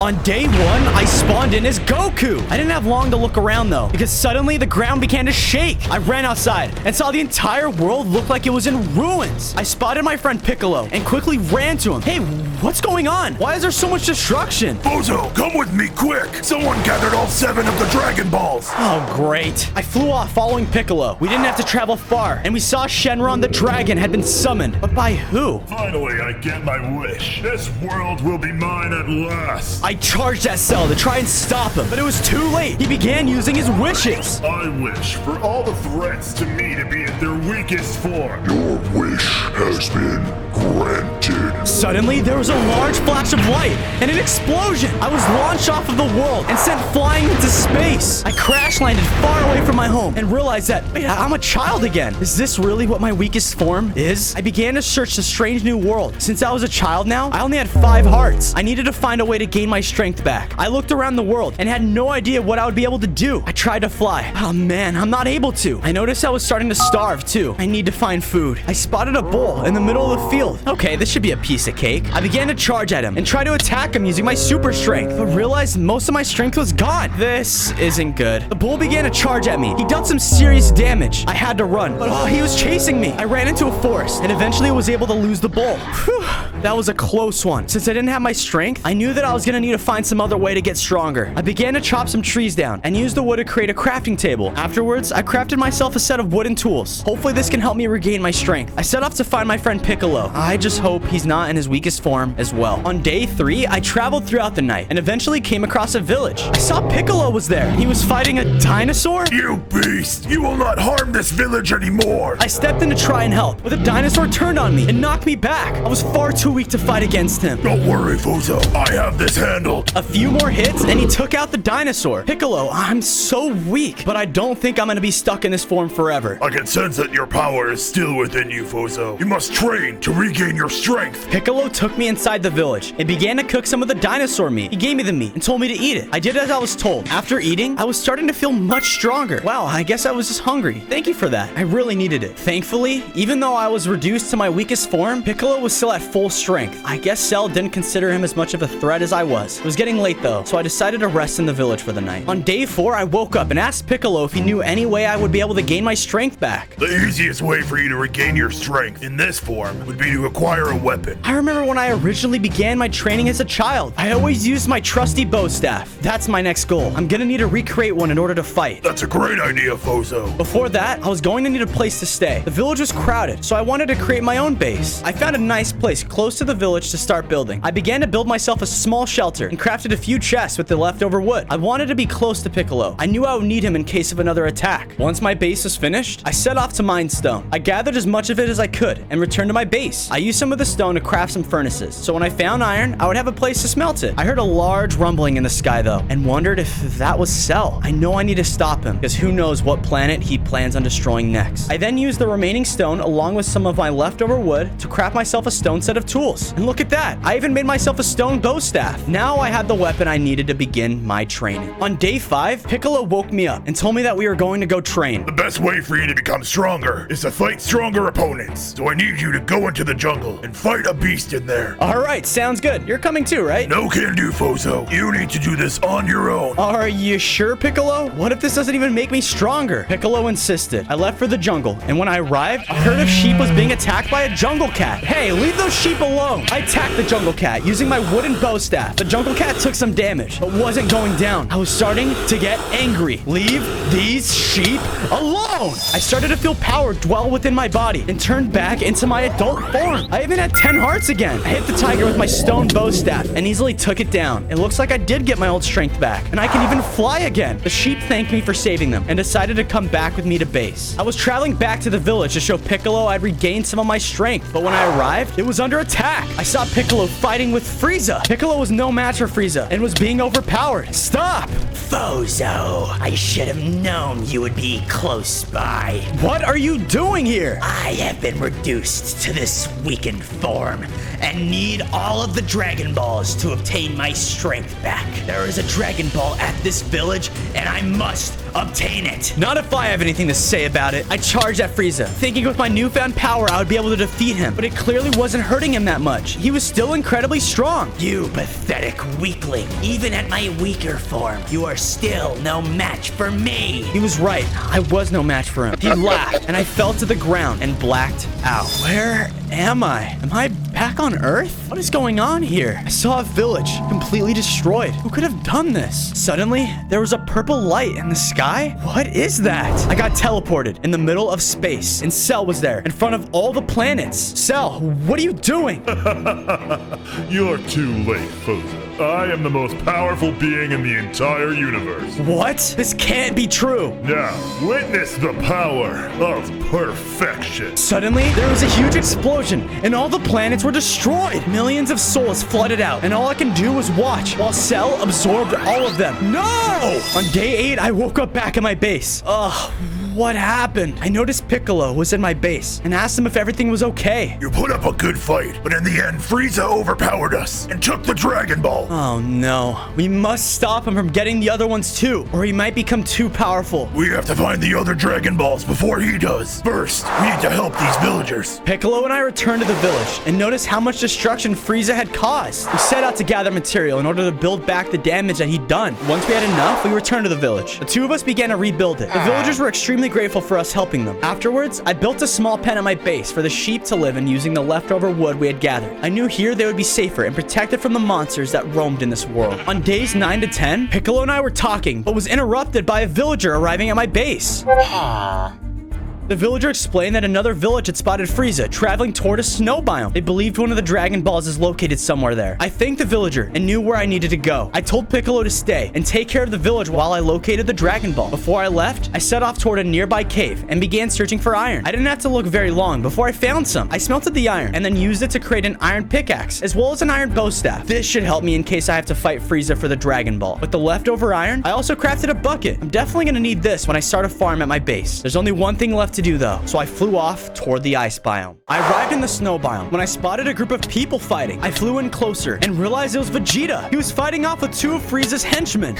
On day 1, I spawned in as Goku. I didn't have long to look around though, because suddenly the ground began to shake. I ran outside and saw the entire world look like it was in ruins. I spotted my friend Piccolo and quickly ran to him. Hey, what's going on? Why is there so much destruction? Bozo, come with me quick. Someone gathered all 7 of the Dragon Balls. Oh, great. I flew off following Piccolo. We didn't have to travel far, and we saw Shenron the dragon had been summoned. But by who? Finally, I get my wish. This world will be mine at last. I charged at Cell to try and stop him, but it was too late. He began using his wishes. I wish for all the threats to me to be at their weakest form. Your wish has been granted. Suddenly, there was a large flash of light and an explosion. I was launched off of the world and sent flying into space. I crash landed far away from my home and realized that, wait, I'm a child again. Is this really what my weakest form is? I began to search the strange new world. Since I was a child now, I only had 5 hearts. I needed to find a way to gain my strength back. I looked around the world and had no idea what I would be able to do. I tried to fly. Oh man, I'm not able to. I noticed I was starting to starve too. I need to find food. I spotted a bull in the middle of the field. Okay, this should be a piece of cake. I began to charge at him and try to attack him using my super strength, but realized most of my strength was gone. This isn't good. The bull began to charge at me. He dealt some serious damage. I had to run, but he was chasing me. I ran into a forest and eventually was able to lose the bull. Whew, that was a close one. Since I didn't have my strength, I knew that I was gonna need to find some other way to get stronger. I began to chop some trees down and use the wood to create a crafting table. Afterwards, I crafted myself a set of wooden tools. Hopefully this can help me regain my strength. I set off to find my friend Piccolo. I just hope he's not in his weakest form as well. On day 3, I traveled throughout the night and eventually came across a village. I saw Piccolo was there. He was fighting a dinosaur. You beast! You will not harm this village anymore! I stepped in to try and help, but the dinosaur turned on me and knocked me back. I was far too weak to fight against him. Don't worry, Bozo. I have this handled. A few more hits and he took out the dinosaur. Piccolo, I'm so weak, but I don't think I'm gonna be stuck in this form forever. I can sense that your power is still within you, Bozo. You must train to regain your strength. Piccolo took me inside the village and began to cook some of the dinosaur meat. He gave me the meat and told me to eat it. I did as I was told. After eating, I was starting to feel much stronger. Wow, I guess I was just hungry. Thank you for that. I really needed it. Thankfully, even though I was reduced to my weakest form, Piccolo was still at full strength. I guess Cell didn't consider him as much of a threat as I was. It was getting late though, so I decided to rest in the village for the night. On day 4, I woke up and asked Piccolo if he knew any way I would be able to gain my strength back. The easiest way for you to regain your strength in this form would be to acquire a weapon. I remember when I originally began my training as a child. I always used my trusty bow staff. That's my next goal. I'm gonna need to recreate one in order to fight. That's a great idea, Bozo. Before that, I was going to need a place to stay. The village was crowded, so I wanted to create my own base. I found a nice place close to the village to start building. I began to build myself a small shelter and crafted a few chests with the leftover wood. I wanted to be close to Piccolo. I knew I would need him in case of another attack. Once my base was finished, I set off to mine stone. I gathered as much of it as I could and returned to my base. I used some of the stone to craft some furnaces, so when I found iron, I would have a place to smelt it. I heard a large rumbling in the sky though, and wondered if that was Cell. I know I need to stop him, because who knows what planet he plans on destroying next. I then used the remaining stone along with some of my leftover wood to craft myself a stone set of tools. And look at that, I even made myself a stone bow staff. Now I had the weapon I needed to begin my training. On day 5, Piccolo woke me up and told me that we were going to go train. The best way for you to become stronger is to fight stronger opponents. So I need you to go into the jungle and fight a beast in there. All right, sounds good. You're coming too, right? No can do, Bozo. You need to do this on your own. Are you sure, Piccolo? What if this doesn't even make me stronger? Piccolo insisted. I left for the jungle, and when I arrived, a herd of sheep was being attacked by a jungle cat. Hey, leave those sheep alone. I attacked the jungle cat using my wooden bow staff. The jungle cat took some damage, but wasn't going down. I was starting to get angry. Leave these sheep alone. I started to feel power dwell within my body and turned back into my adult form. I even had 10 hearts again. I hit the tiger with my stone bow staff and easily took it down. It looks like I did get my old strength back, and I can even fly again. The sheep thanked me for saving them and decided to come back with me to base. I was traveling back to the village to show Piccolo I'd regained some of my strength, but when I arrived, it was under attack. I saw Piccolo fighting with Frieza. Piccolo was no match for Frieza and was being overpowered. Stop! Bozo, I should have known you would be close by. What are you doing here? I have been reduced to this weakened form and need all of the Dragon Balls to obtain my strength back. There is a Dragon Ball at this village, and I must obtain it. Not if I have anything to say about it. I charged at Frieza, thinking with my newfound power I would be able to defeat him, but it clearly wasn't hurting him that much. He was still incredibly strong. You pathetic weakling. Even at my weaker form, you are still no match for me. He was right. I was no match for him. He laughed, and I fell to the ground and blacked out. Where am I? Am I back on Earth? What is going on here? I saw a village completely destroyed. Who could have done this? Suddenly, there was a purple light in the sky. What is that? I got teleported in the middle of space, and Cell was there in front of all the planets. Cell, what are you doing? You're too late, Foza. I am the most powerful being in the entire universe. What? This can't be true. Now, witness the power of perfection. Suddenly, there was a huge explosion, and all the planets were destroyed. Millions of souls flooded out, and all I can do was watch while Cell absorbed all of them. No! On day 8, I woke up back at my base. Ugh. What happened? I noticed Piccolo was in my base and asked him if everything was okay. You put up a good fight, but in the end, Frieza overpowered us and took the Dragon Ball. Oh no. We must stop him from getting the other ones too, or he might become too powerful. We have to find the other Dragon Balls before he does. First, we need to help these villagers. Piccolo and I returned to the village and noticed how much destruction Frieza had caused. We set out to gather material in order to build back the damage that he'd done. Once we had enough, we returned to the village. The two of us began to rebuild it. The villagers were extremely grateful for us helping them. Afterwards, I built a small pen at my base for the sheep to live in using the leftover wood we had gathered. I knew here they would be safer and protected from the monsters that roamed in this world. On days 9 to 10, Piccolo and I were talking, but was interrupted by a villager arriving at my base. The villager explained that another village had spotted Frieza traveling toward a snow biome. They believed one of the Dragon Balls is located somewhere there. I thanked the villager and knew where I needed to go. I told Piccolo to stay and take care of the village while I located the Dragon Ball. Before I left, I set off toward a nearby cave and began searching for iron. I didn't have to look very long before I found some. I smelted the iron and then used it to create an iron pickaxe as well as an iron bow staff. This should help me in case I have to fight Frieza for the Dragon Ball. With the leftover iron, I also crafted a bucket. I'm definitely gonna need this when I start a farm at my base. There's only one thing left to do though, so I flew off toward the ice biome. I arrived in the snow biome when I spotted a group of people fighting. I flew in closer and realized it was Vegeta. He was fighting off with two of Frieza's henchmen.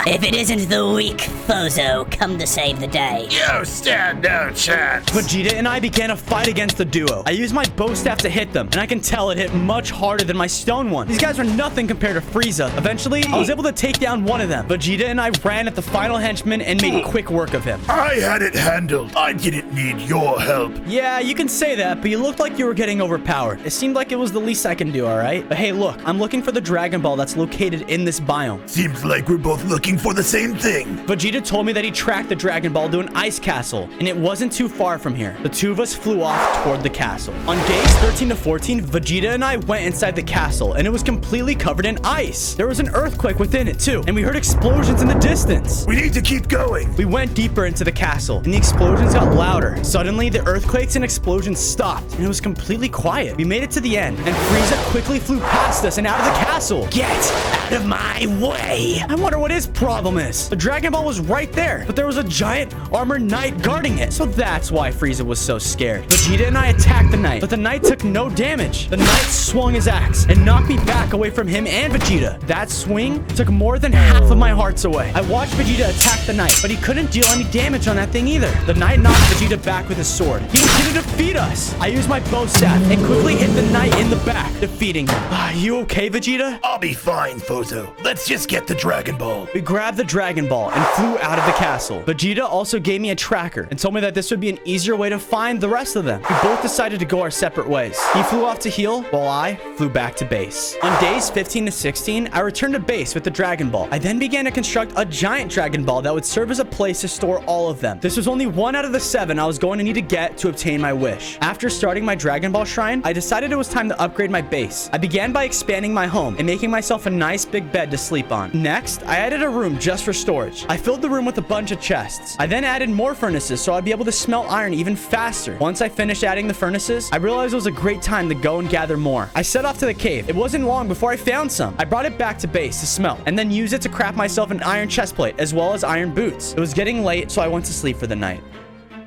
If it isn't the weak Fozo come to save the day. You stand no chance. Vegeta and I began a fight against the duo. I used my bow staff to hit them, and I can tell it hit much harder than my stone one. These guys were nothing compared to Frieza. Eventually, I was able to take down one of them. Vegeta and I ran at the final henchman and made quick work of him. I had it handled. I didn't need your help. Yeah, you can say that, but you looked like you were getting overpowered. It seemed like it was the least I can do, alright? But hey, look, I'm looking for the Dragon Ball that's located in this biome. Seems like we're both looking for the same thing. Vegeta told me that he tracked the Dragon Ball to an ice castle, and it wasn't too far from here. The two of us flew off toward the castle. On days 13 to 14, Vegeta and I went inside the castle, and it was completely covered in ice. There was an earthquake within it, too, and we heard explosions in the distance. We need to keep going. We went deeper into the castle, and the explosions got louder. Suddenly, the earthquakes and explosions stopped, and it was completely quiet. We made it to the end, and Frieza quickly flew past us and out of the castle. Get out of my way. I wonder what his problem is. The Dragon Ball was right there, but there was a giant armored knight guarding it. So that's why Frieza was so scared. Vegeta and I attacked the knight, but the knight took no damage. The knight swung his axe and knocked me back away from him and Vegeta. That swing took more than half of my hearts away. I watched Vegeta attack the knight, but he couldn't deal any damage on that thing either. The knight knocked Vegeta back with his sword. He was going to defeat us. I used my bow staff and quickly hit the knight in the back, defeating him. You okay, Vegeta? I'll be fine, Fozo. Let's just get the Dragon Ball. We grabbed the Dragon Ball and flew out of the castle. Vegeta also gave me a tracker and told me that this would be an easier way to find the rest of them. We both decided to go our separate ways. He flew off to heal while I flew back to base. On days 15 to 16, I returned to base with the Dragon Ball. I then began to construct a giant Dragon Ball that would serve as a place to store all of them. This was only one out of the 7 I was going to need to get to obtain my wish. After starting my Dragon Ball shrine, I decided it was time to upgrade my base. I began by expanding my home and making myself a nice big bed to sleep on. Next, I added a room just for storage. I filled the room with a bunch of chests. I then added more furnaces so I'd be able to smelt iron even faster. Once I finished adding the furnaces, I realized it was a great time to go and gather more. I set off to the cave. It wasn't long before I found some. I brought it back to base to smelt and then used it to craft myself an iron chestplate as well as iron boots. It was getting late, so I went to sleep for the night.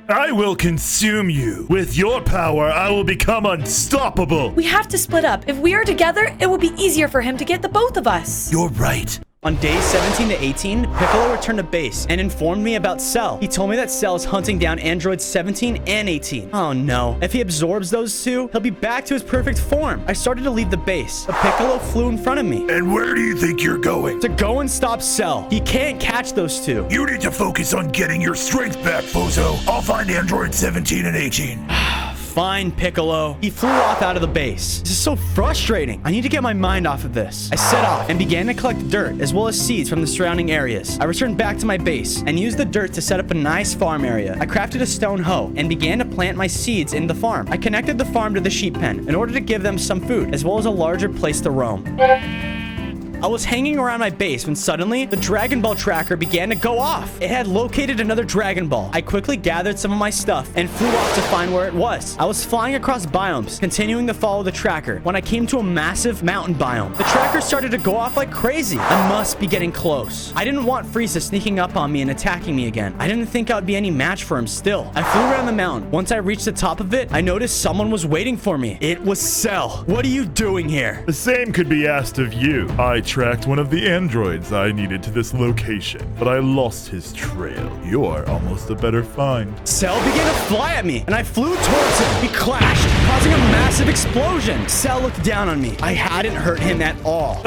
I will consume you. With your power, I will become unstoppable. We have to split up. If we are together, it will be easier for him to get the both of us. You're right. On days 17 to 18, Piccolo returned to base and informed me about Cell. He told me that Cell is hunting down androids 17 and 18. Oh no. If he absorbs those two, he'll be back to his perfect form. I started to leave the base, but Piccolo flew in front of me. And where do you think you're going? To go and stop Cell. He can't catch those two. You need to focus on getting your strength back, Fozo. I'll find Android 17 and 18. Fine, Piccolo. He flew off out of the base. This is so frustrating. I need to get my mind off of this. I set off and began to collect dirt as well as seeds from the surrounding areas. I returned back to my base and used the dirt to set up a nice farm area. I crafted a stone hoe and began to plant my seeds in the farm. I connected the farm to the sheep pen in order to give them some food as well as a larger place to roam. I was hanging around my base when suddenly the Dragon Ball tracker began to go off. It had located another Dragon Ball. I quickly gathered some of my stuff and flew off to find where it was. I was flying across biomes, continuing to follow the tracker when I came to a massive mountain biome. The tracker started to go off like crazy. I must be getting close. I didn't want Frieza sneaking up on me and attacking me again. I didn't think I would be any match for him still. I flew around the mountain. Once I reached the top of it, I noticed someone was waiting for me. It was Cell. What are you doing here? The same could be asked of you. I tracked one of the androids I needed to this location, but I lost his trail. You're almost a better find. Cell began to fly at me, and I flew towards him. He clashed, causing a massive explosion. Cell looked down on me. I hadn't hurt him at all.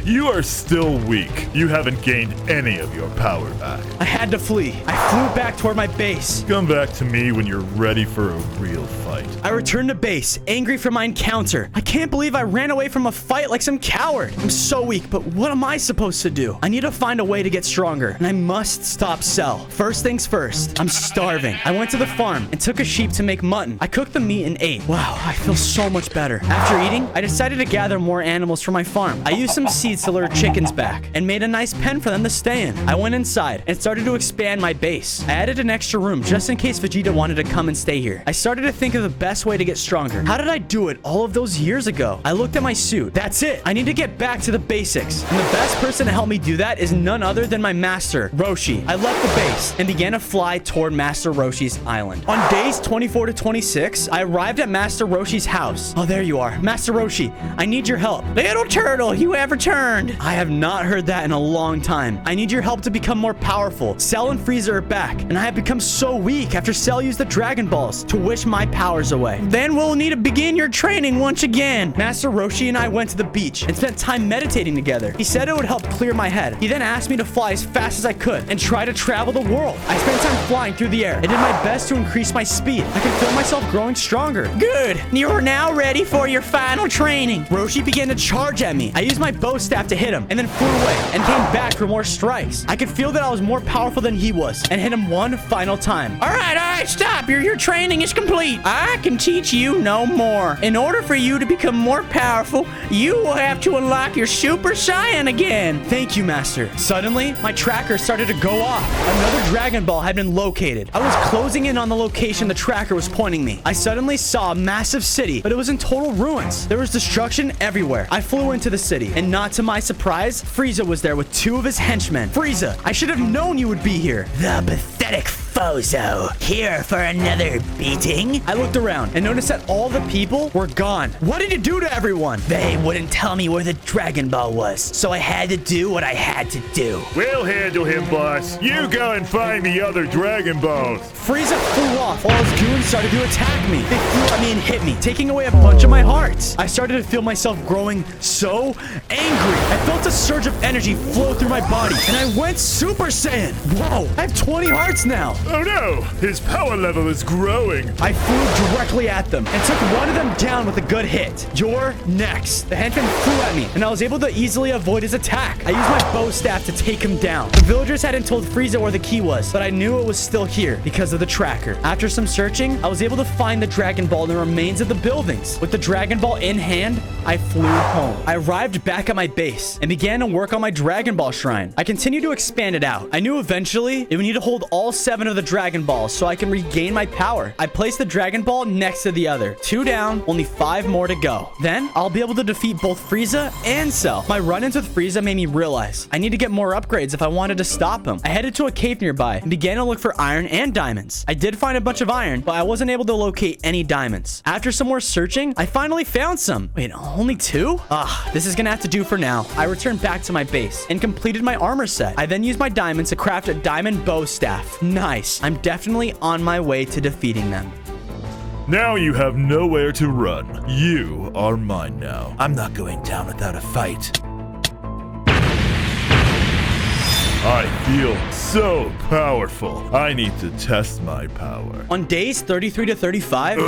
You are still weak. You haven't gained any of your power back. I had to flee. I flew back toward my base. Come back to me when you're ready for a real fight. I returned to base, angry for my encounter. I can't believe I ran away from a fight like some coward. I'm so weak, but what am I supposed to do? I need to find a way to get stronger, and I must stop Cell. First things first, I'm starving. I went to the farm and took a sheep to make mutton. I cooked the meat and ate. Wow, I feel so much better. After eating, I decided to gather more animals for my farm. I used some seeds to lure chickens back and made a nice pen for them to stay in. I went inside and started to expand my base. I added an extra room just in case Vegeta wanted to come and stay here. I started to think of the best way to get stronger. How did I do it all of those years ago? I looked at my suit. That's it. I need to get back to the basics. And the best person to help me do that is none other than my master, Roshi. I left the base and began to fly toward Master Roshi's island. On days 24 to 26, I arrived at Master Roshi's house. Oh, there you are. Master Roshi, I need your help. Little turtle, you have returned. I have not heard that in a long time. I need your help to become more powerful. Cell and Frieza are back, and I have become so weak after Cell used the Dragon Balls to wish my powers away. Then we'll need to begin your training once again. Master Roshi and I went to the beach and spent time meditating together. He said it would help clear my head. He then asked me to fly as fast as I could and try to travel the world. I spent time flying through the air and did my best to increase my speed. I can feel myself growing stronger. Good. You're now ready for your final training. Roshi began to charge at me. I used my bow staff to hit him and then flew away and came back for more strikes. I could feel that I was more powerful than he was and hit him one final time. All right, stop. Your training is complete. I can teach you no more. In order for you to become more powerful, you will have to unlock your Super Saiyan again. Thank you, Master. Suddenly, my tracker started to go off. Another Dragon Ball had been located. I was closing in on the location the tracker was pointing me. I suddenly saw a massive city, but it was in total ruins. There was destruction everywhere. I flew into the city, and not to my surprise, Frieza was there with two of his henchmen. Frieza, I should have known you would be here. The pathetic Fozo, here for another beating? I looked around and noticed that all the people were gone. What did you do to everyone? They wouldn't tell me where the Dragon Ball was, so I had to do what I had to do. We'll handle him, boss. You go and find the other Dragon Balls. Frieza flew off while his goons started to attack me. They flew at me and hit me, taking away a bunch of my hearts. I started to feel myself growing so angry. I felt a surge of energy flow through my body, and I went Super Saiyan. Whoa, I have 20 hearts now. Oh no, his power level is growing. I flew directly at them and took one of them down with a good hit. You're next. The henchman flew at me, and I was able to easily avoid his attack. I used my bow staff to take him down. The villagers hadn't told Frieza where the key was, but I knew it was still here because of the tracker. After some searching, I was able to find the Dragon Ball in the remains of the buildings. With the Dragon Ball in hand, I flew home. I arrived back at my base and began to work on my Dragon Ball shrine. I continued to expand it out. I knew eventually it would need to hold all 7 of the the Dragon Balls so I can regain my power. I place the Dragon Ball next to the other. 2 down, only 5 more to go. Then, I'll be able to defeat both Frieza and Cell. My run-ins with Frieza made me realize I need to get more upgrades if I wanted to stop him. I headed to a cave nearby and began to look for iron and diamonds. I did find a bunch of iron, but I wasn't able to locate any diamonds. After some more searching, I finally found some. Wait, only 2? This is gonna have to do for now. I returned back to my base and completed my armor set. I then used my diamonds to craft a diamond bow staff. Nice. I'm definitely on my way to defeating them. Now you have nowhere to run. You are mine now. I'm not going down without a fight. I feel so powerful. I need to test my power. On days 33 to 35?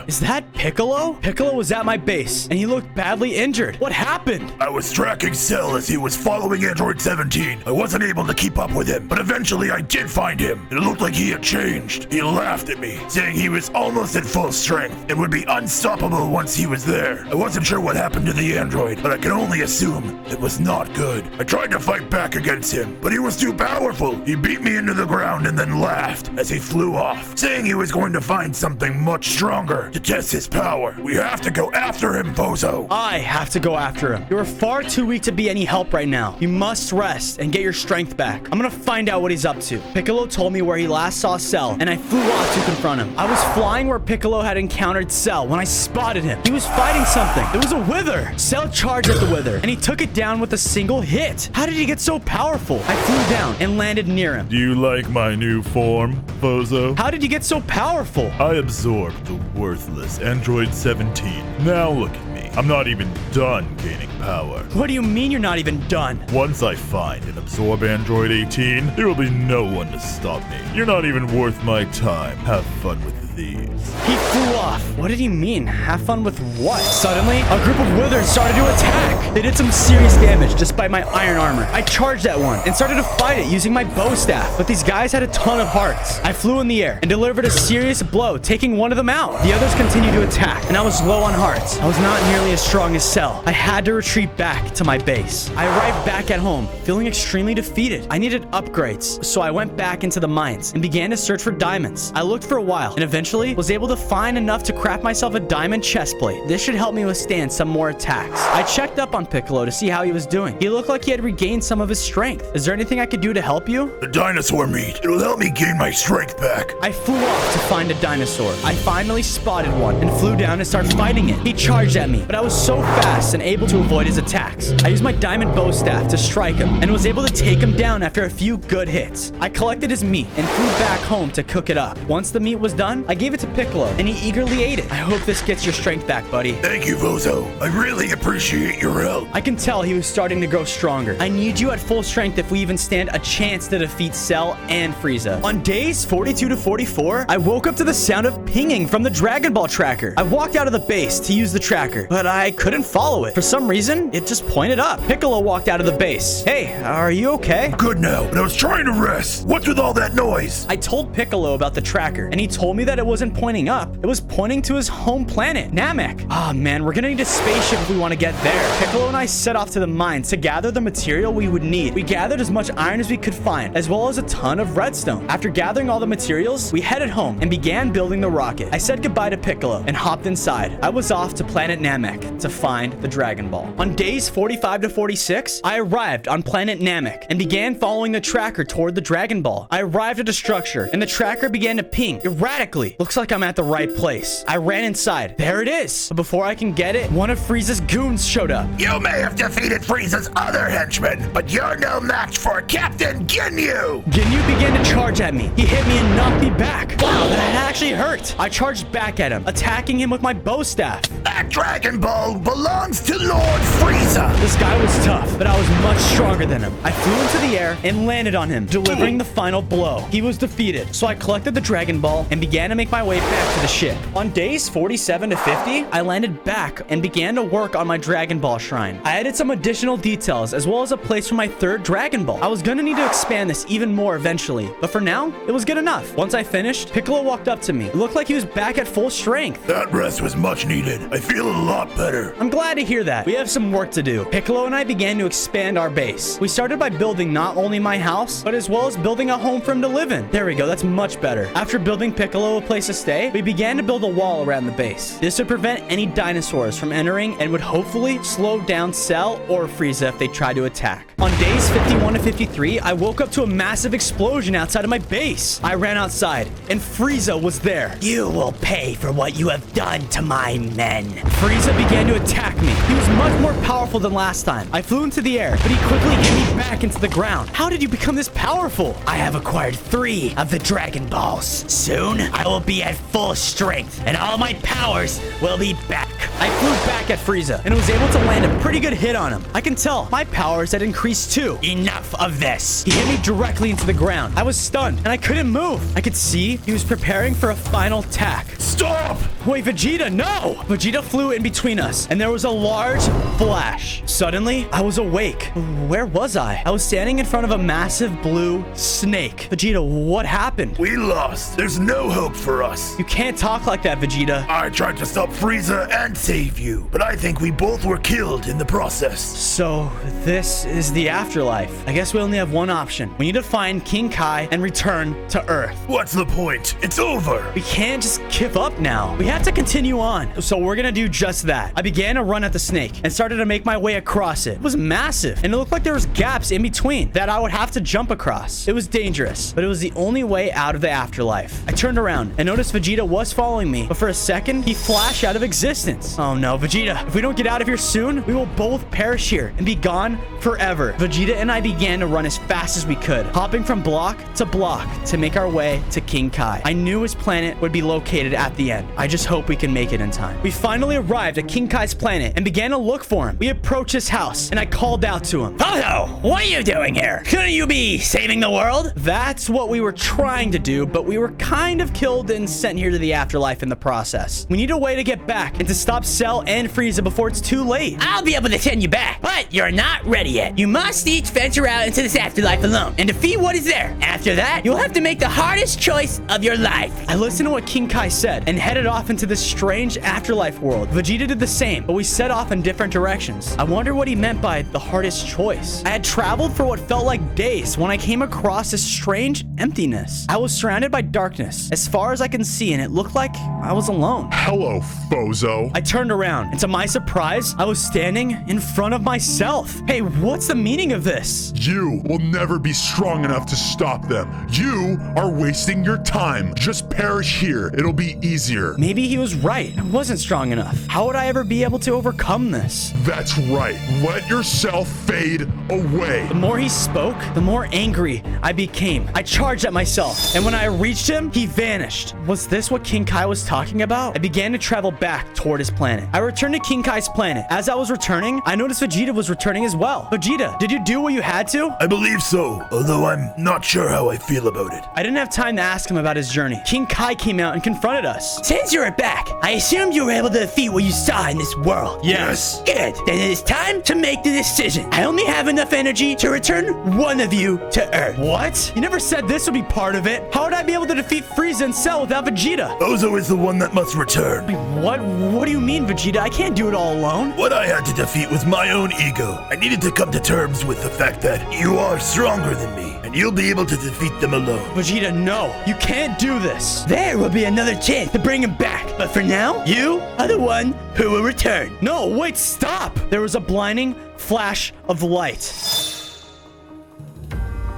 Is that Piccolo? Piccolo was at my base, and he looked badly injured. What happened? I was tracking Cell as he was following Android 17. I wasn't able to keep up with him, but eventually I did find him. It looked like he had changed. He laughed at me, saying he was almost at full strength and would be unstoppable once he was there. I wasn't sure what happened to the android, but I can only assume it was not good. I tried to fight back against him, but he was too powerful. He beat me into the ground and then laughed as he flew off, saying he was going to find something much stronger to test his power. We have to go after him, Bozo. I have to go after him. You are far too weak to be any help right now. You must rest and get your strength back. I'm gonna find out what he's up to. Piccolo told me where he last saw Cell, and I flew off to confront him. I was flying where Piccolo had encountered Cell when I spotted him. He was fighting something. It was a Wither. Cell charged at the Wither, and he took it down with a single hit. How did he get so powerful? I flew down and landed near him. Do you like my new form, Bozo? How did you get so powerful? I absorbed the worthless Android 17. Now look at me. I'm not even done gaining power. What do you mean you're not even done? Once I find and absorb Android 18, there will be no one to stop me. You're not even worth my time. Have fun with these. He flew off. What did he mean? Have fun with what? Suddenly, a group of withers started to attack. They did some serious damage despite my iron armor. I charged at one and started to fight it using my bow staff, but these guys had a ton of hearts. I flew in the air and delivered a serious blow, taking one of them out. The others continued to attack, and I was low on hearts. I was not nearly as strong as Cell. I had to retreat back to my base. I arrived back at home, feeling extremely defeated. I needed upgrades, so I went back into the mines and began to search for diamonds. I looked for a while and eventually was able to find enough to craft myself a diamond chestplate. This should help me withstand some more attacks. I checked up on Piccolo to see how he was doing. He looked like he had regained some of his strength. Is there anything I could do to help you? The dinosaur meat. It'll help me gain my strength back. I flew off to find a dinosaur. I finally spotted one and flew down and started fighting it. He charged at me, but I was so fast and able to avoid his attacks. I used my diamond bow staff to strike him and was able to take him down after a few good hits. I collected his meat and flew back home to cook it up. Once the meat was done, I gave it to Piccolo and he eagerly ate it. I hope this gets your strength back, buddy. Thank you, Bozo. I really appreciate your help. I can tell he was starting to grow stronger. I need you at full strength if we even stand a chance to defeat Cell and Frieza. On days 42 to 44, I woke up to the sound of pinging from the Dragon Ball tracker. I walked out of the base to use the tracker, but I couldn't follow it. For some reason, it just pointed up. Piccolo walked out of the base. Hey, are you okay? Good now, but I was trying to rest. What's with all that noise? I told Piccolo about the tracker, and he told me that it wasn't pointing up. It was pointing to his home planet, Namek. Ah, man, we're gonna need a spaceship if we want to get there. Piccolo and I set off to the mines to gather the material we would need. We gathered as much iron as we could find, as well as a ton of redstone. After gathering all the materials, we headed home and began building the rocket. I said goodbye to Piccolo and hopped inside. I was off to planet Namek to find the Dragon Ball. On days 45 to 46, I arrived on planet Namek and began following the tracker toward the Dragon Ball. I arrived at a structure and the tracker began to ping erratically. Looks like I'm at the right place. I ran inside. There it is. But before I can get it, one of Frieza's goons showed up. You may have defeated Frieza's other henchmen, but you're no match for Captain Ginyu! Ginyu began to charge at me. He hit me and knocked me back. Wow, that actually hurt. I charged back at him, attacking him with my bow staff. That Dragon Ball belongs to Lord Frieza! This guy was tough, but I was much stronger than him. I flew into the air and landed on him, delivering the final blow. He was defeated, so I collected the Dragon Ball and began to make my way back to the ship. On days 47 to 50, I landed back and began to work on my Dragon Ball shrine. I added some additional details as well as a place for my third Dragon Ball. I was gonna need to expand this even more eventually, but for now, it was good enough. Once I finished, Piccolo walked up to me. It looked like he was back at full strength. That rest was much needed. I feel a lot better. I'm glad to hear that. We have some work to do. Piccolo and I began to expand our base. We started by building not only my house, but as well as building a home for him to live in. There we go, that's much better. After building Piccolo a place to stay, we began to build a wall around the base. This would prevent any dinosaurs from entering and would hopefully slow down Cell or Frieza if they tried to attack. On days 51 to 53, I woke up to a massive explosion outside of my base. I ran outside, and Frieza was there. You will pay for what you have done to my men. Frieza began to attack me. He was much more powerful than last time. I flew into the air, but he quickly hit me back into the ground. How did you become this powerful? I have acquired 3 of the Dragon Balls. Soon, I will be at full strength, and all my powers will be back. I flew back at Frieza and was able to land a pretty good hit on him. I can tell my powers had increased too. Enough of this. He hit me directly into the ground. I was stunned and I couldn't move. I could see he was preparing for a final attack. Stop! Wait, Vegeta, no! Vegeta flew in between us and there was a large flash. Suddenly, I was awake. Where was I? I was standing in front of a massive blue snake. Vegeta, what happened? We lost. There's no hope for us. You can't talk like that, Vegeta. I tried to stop Frieza and save you, but I think we both were killed in the process. So, this is the afterlife. I guess we only have one option. We need to find King Kai and return to Earth. What's the point? It's over. We can't just give up now. We have to continue on. So we're gonna do just that. I began to run at the snake and started to make my way across it. It was massive, and it looked like there was gaps in between that I would have to jump across. It was dangerous, but it was the only way out of the afterlife. I turned around and noticed Vegeta was following me, but for a second, he flashed out of existence. Oh no, Vegeta, if we don't get out of here soon, we will both perish here and be gone forever. Vegeta and I began to run as fast as we could, hopping from block to make our way to King Kai. I knew his planet would be located at the end. I just hope we can make it in time. We finally arrived at King Kai's planet and began to look for him. We approached his house and I called out to him. Hello, what are you doing here? Couldn't you be saving the world? That's what we were trying to do, but we were kind of killed and sent here to the afterlife in the process. We need a way to get back and to stop Cell and Frieza before it's too late. I'll be able to send you back, but you're not ready yet. You must each venture out into this afterlife alone and defeat what is there. After that, you'll have to make the hardest choice of your life. I listened to what King Kai said and headed off into this strange afterlife world. Vegeta did the same, but we set off in different directions. I wonder what he meant by the hardest choice. I had traveled for what felt like days when I came across this strange emptiness. I was surrounded by darkness as far as I can see, and it looked like I was alone. Hello, Fozo. I turned around, and to my surprise, I was standing in front of myself. Hey, what's the meaning of this? You will never be strong enough to stop them. You are wasting your time. Just perish here. It'll be easier. Maybe he was right. I wasn't strong enough. How would I ever be able to overcome this? That's right. Let yourself fade away. The more he spoke, the more angry I became. I charged at myself, and when I reached him, he vanished. Was this what King Kai was talking about? I began to travel back toward his planet. I returned to King Kai's planet. As I was returning, I noticed Vegeta was returning as well. Vegeta, did you do what you had to? I believe so, although I'm not sure how I feel about it. I didn't have time to ask him about his journey. King Kai came out and confronted us. Since you're back, I assumed you were able to defeat what you saw in this world. Yes. Good. Then it is time to make the decision. I only have enough energy to return one of you to Earth. What? You never said this would be part of it. How would I be able to defeat Frieza and Cell without Vegeta? Ozo is the one that must return. What? What do you mean, Vegeta? I can't do it all alone. What I had to defeat was my own ego. I needed to come to terms with the fact that you are stronger than me, and you'll be able to defeat them alone. Vegeta, no. You can't do this. There will be another chance to bring him back. But for now, you are the one who will return. No, wait, stop. There was a blinding flash of light.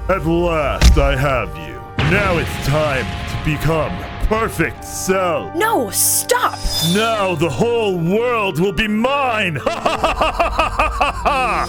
At last, I have you. Now it's time to become Perfect Cell. No, stop! Now the whole world will be mine.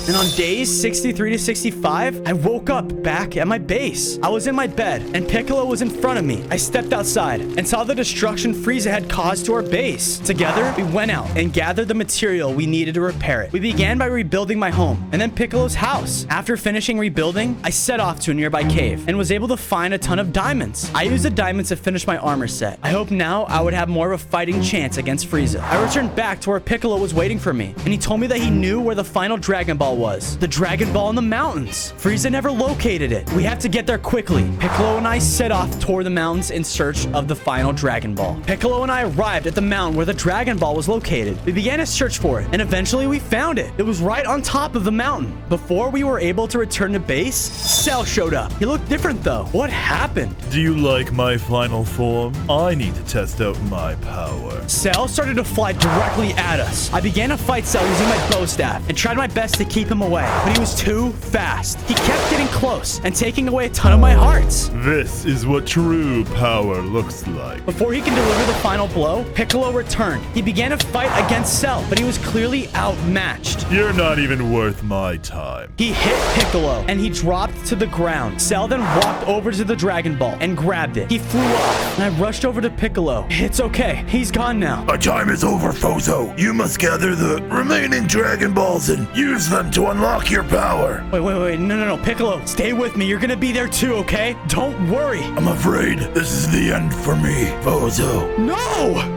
And on days 63 to 65, I woke up back at my base. I was in my bed, and Piccolo was in front of me. I stepped outside and saw the destruction Frieza had caused to our base. Together, we went out and gathered the material we needed to repair it. We began by rebuilding my home, and then Piccolo's house. After finishing rebuilding, I set off to a nearby cave and was able to find a ton of diamonds. I used the diamonds to finish my armor set. I hoped now I would have more of a fighting chance against Frieza. I returned back to where Piccolo was waiting for me, and he told me that he knew where the final Dragon Ball was. The Dragon Ball in the mountains. Frieza never located it. We have to get there quickly. Piccolo and I set off toward the mountains in search of the final Dragon Ball. Piccolo and I arrived at the mountain where the Dragon Ball was located. We began to search for it, and eventually we found it. It was right on top of the mountain. Before we were able to return to base, Cell showed up. He looked different though. What happened? Do you like my final form? I need to test out my power. Cell started to fly directly at us. I began to fight Cell using my bow staff and tried my best to keep him away, but he was too fast. He kept getting close and taking away a ton of my hearts. This is what true power looks like. Before he can deliver the final blow, Piccolo returned. He began to fight against Cell, but he was clearly outmatched. You're not even worth my time. He hit Piccolo, and he dropped to the ground. Cell then walked over to the Dragon Ball and grabbed it. He flew off, and I rushed over to Piccolo. It's okay. He's gone now. Our time is over, Fozo. You must gather the remaining Dragon Balls and use them to unlock your power. Wait. No. Piccolo, stay with me. You're gonna be there too, okay? Don't worry. I'm afraid this is the end for me, Fozo. No!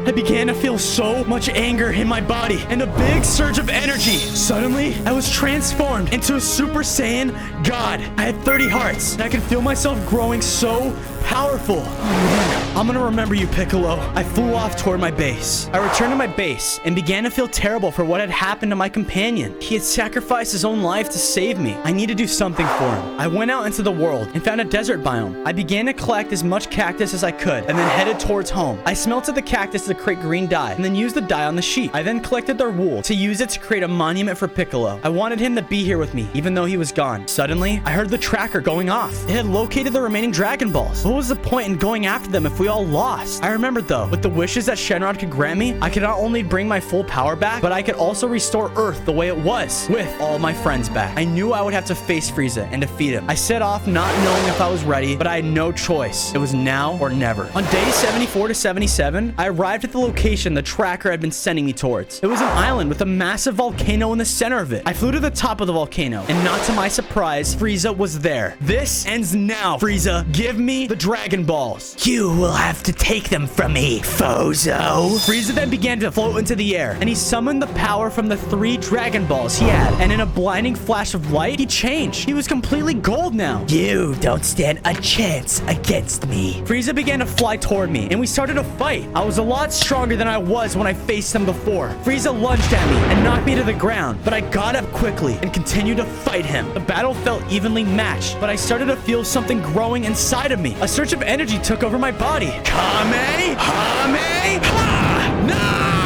I began to feel so much anger in my body and a big surge of energy. Suddenly, I was transformed into a Super Saiyan God. I had 30 hearts, and I could feel myself growing so powerful. Oh, man. I'm gonna remember you, Piccolo. I flew off toward my base. I returned to my base and began to feel terrible for what had happened to my companion. He had sacrificed his own life to save me. I need to do something for him. I went out into the world and found a desert biome. I began to collect as much cactus as I could and then headed towards home. I smelted the cactus to create green dye and then used the dye on the sheep. I then collected their wool to use it to create a monument for Piccolo. I wanted him to be here with me, even though he was gone. Suddenly, I heard the tracker going off. It had located the remaining Dragon Balls. What was the point in going after them if we all lost? I remembered though, with the wishes that Shenron could grant me, I could not only bring my full power back, but I could also restore Earth the way it was, with all my friends back. I knew I would have to face Frieza and defeat him. I set off not knowing if I was ready, but I had no choice. It was now or never. On day 74 to 77, I arrived at the location the tracker had been sending me towards. It was an island with a massive volcano in the center of it. I flew to the top of the volcano, and not to my surprise, Frieza was there. This ends now, Frieza. Give me the Dragon Balls. You will have to take them from me, Fozo. Frieza then began to float into the air, and he summoned the power from the 3 Dragon Balls he had, and in a blinding flash of light, he changed. He was completely gold now. You don't stand a chance against me. Frieza began to fly toward me, and we started a fight. I was a lot stronger than I was when I faced him before. Frieza lunged at me and knocked me to the ground, but I got up quickly and continued to fight him. The battle felt evenly matched, but I started to feel something growing inside of me. A surge of energy took over my body. No!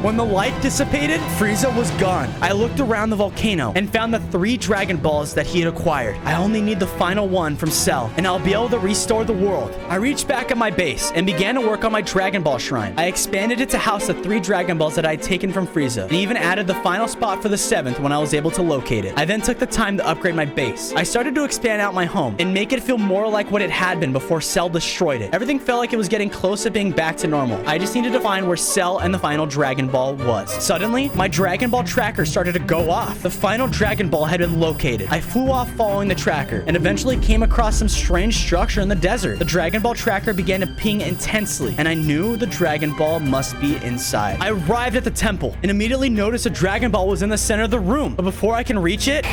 When the light dissipated, Frieza was gone. I looked around the volcano and found the 3 Dragon Balls that he had acquired. I only need the final one from Cell, and I'll be able to restore the world. I reached back at my base and began to work on my Dragon Ball shrine. I expanded it to house the 3 Dragon Balls that I had taken from Frieza, and even added the final spot for the 7th when I was able to locate it. I then took the time to upgrade my base. I started to expand out my home and make it feel more like what it had been before Cell destroyed it. Everything felt like it was getting close to being back to normal. I just needed to find where Cell and the final Dragon Ball was. Suddenly, my Dragon Ball tracker started to go off. The final Dragon Ball had been located. I flew off following the tracker and eventually came across some strange structure in the desert. The Dragon Ball tracker began to ping intensely, and I knew the Dragon Ball must be inside. I arrived at the temple and immediately noticed a Dragon Ball was in the center of the room. But before I can reach it,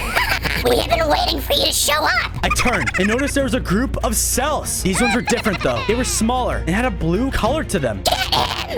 We have been waiting for you to show up. I turned and noticed there was a group of cells. These ones were different though. They were smaller and had a blue color to them.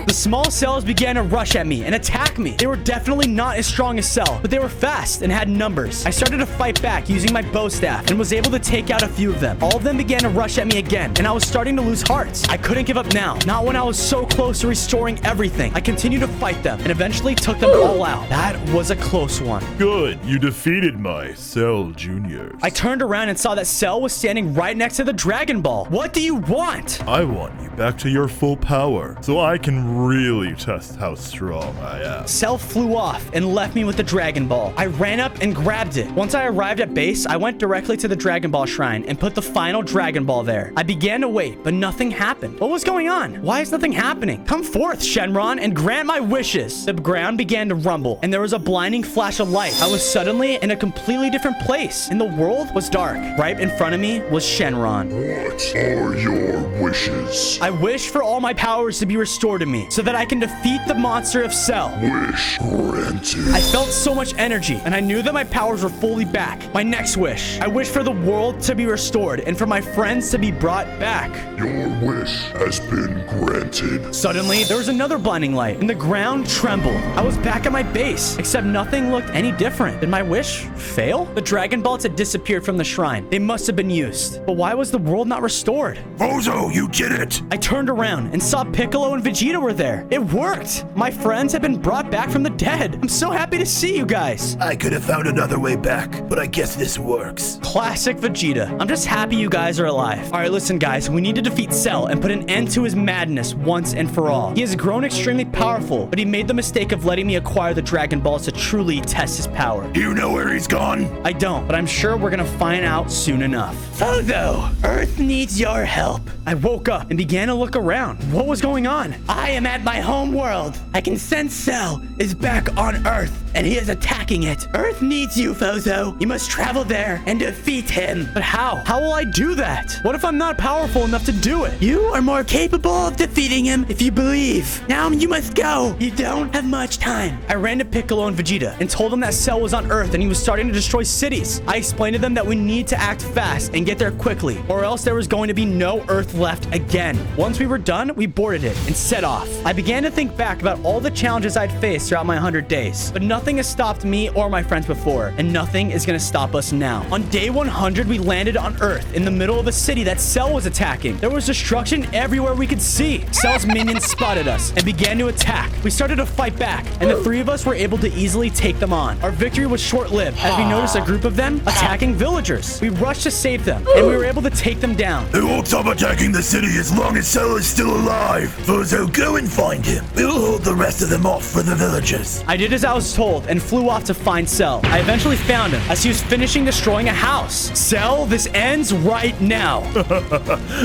The small cells began to rush at me and attack me. They were definitely not as strong as Cell, but they were fast and had numbers. I started to fight back using my bow staff and was able to take out a few of them. All of them began to rush at me again, and I was starting to lose hearts. I couldn't give up now, not when I was so close to restoring everything. I continued to fight them and eventually took them all out. That was a close one. Good, you defeated my Cell Juniors. I turned around and saw that Cell was standing right next to the Dragon Ball. What do you want? I want you back to your full power so I can can really test how strong I am. Cell flew off and left me with the Dragon Ball. I ran up and grabbed it. Once I arrived at base, I went directly to the Dragon Ball Shrine and put the final Dragon Ball there. I began to wait, but nothing happened. What was going on? Why is nothing happening? Come forth, Shenron, and grant my wishes. The ground began to rumble, and there was a blinding flash of light. I was suddenly in a completely different place, and the world was dark. Right in front of me was Shenron. What are your wishes? I wish for all my powers to be restored to me, so that I can defeat the monster of Cell. Wish granted. I felt so much energy, and I knew that my powers were fully back. My next wish. I wish for the world to be restored, and for my friends to be brought back. Your wish has been granted. Suddenly, there was another blinding light, and the ground trembled. I was back at my base, except nothing looked any different. Did my wish fail? The Dragon Balls had disappeared from the shrine. They must have been used. But why was the world not restored? Bozo, you did it! I turned around and saw Piccolo and Vegeta were there. It worked! My friends had been brought back from the dead. I'm so happy to see you guys. I could have found another way back, but I guess this works. Classic Vegeta. I'm just happy you guys are alive. All right, listen, guys. We need to defeat Cell and put an end to his madness once and for all. He has grown extremely powerful, but he made the mistake of letting me acquire the Dragon Balls to truly test his power. Do you know where he's gone? I don't, but I'm sure we're gonna find out soon enough. Fozo, Earth needs your help. I woke up and began to look around. What was going on? I am at my home world. I can sense Cell is back on Earth, and he is attacking it. Earth needs you, Fozo. You must travel there and defeat him. But how? How will I do that? What if I'm not powerful enough to do it? You are more capable of defeating him if you believe. Now you must go. You don't have much time. I ran to Piccolo and Vegeta and told them that Cell was on Earth and he was starting to destroy cities. I explained to them that we need to act fast and get there quickly, or else there was going to be no Earth left again. Once we were done, we boarded it and set off. I began to think back about all the challenges I'd faced throughout my 100 days, but nothing has stopped me or my friends before, and nothing is going to stop us now. On day 100, we landed on Earth in the middle of a city that Cell was attacking. There was destruction everywhere we could see. Cell's minions spotted us and began to attack. We started to fight back, and the three of us were able to easily take them on. Our victory was short-lived as we noticed a group of them attacking villagers. We rushed to save them, and we were able to take them down. They won't stop attacking the city as long as Cell is still alive. Bozo, go and find him. We'll hold the rest of them off for the villagers. I did as I was told and flew off to find Cell. I eventually found him as he was finishing destroying a house. Cell, this ends right now.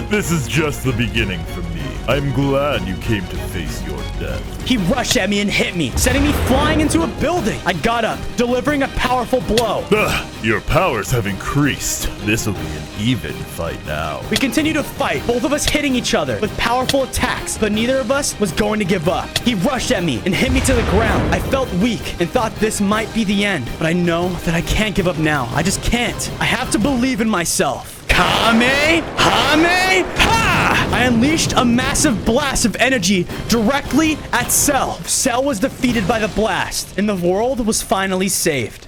This is just the beginning for me. I'm glad you came to face your death. He rushed at me and hit me, sending me flying into a building. I got up, delivering a powerful blow. Your powers have increased. This will be an even fight now. We continued to fight, both of us hitting each other with powerful attacks, but neither of us was going to give up. He rushed at me and hit me to the ground. I felt weak and thought this might be the end, but I know that I can't give up now. I just can't. I have to believe in myself. Kamehameha! I unleashed a massive blast of energy directly at Cell. Cell was defeated by the blast, and the world was finally saved.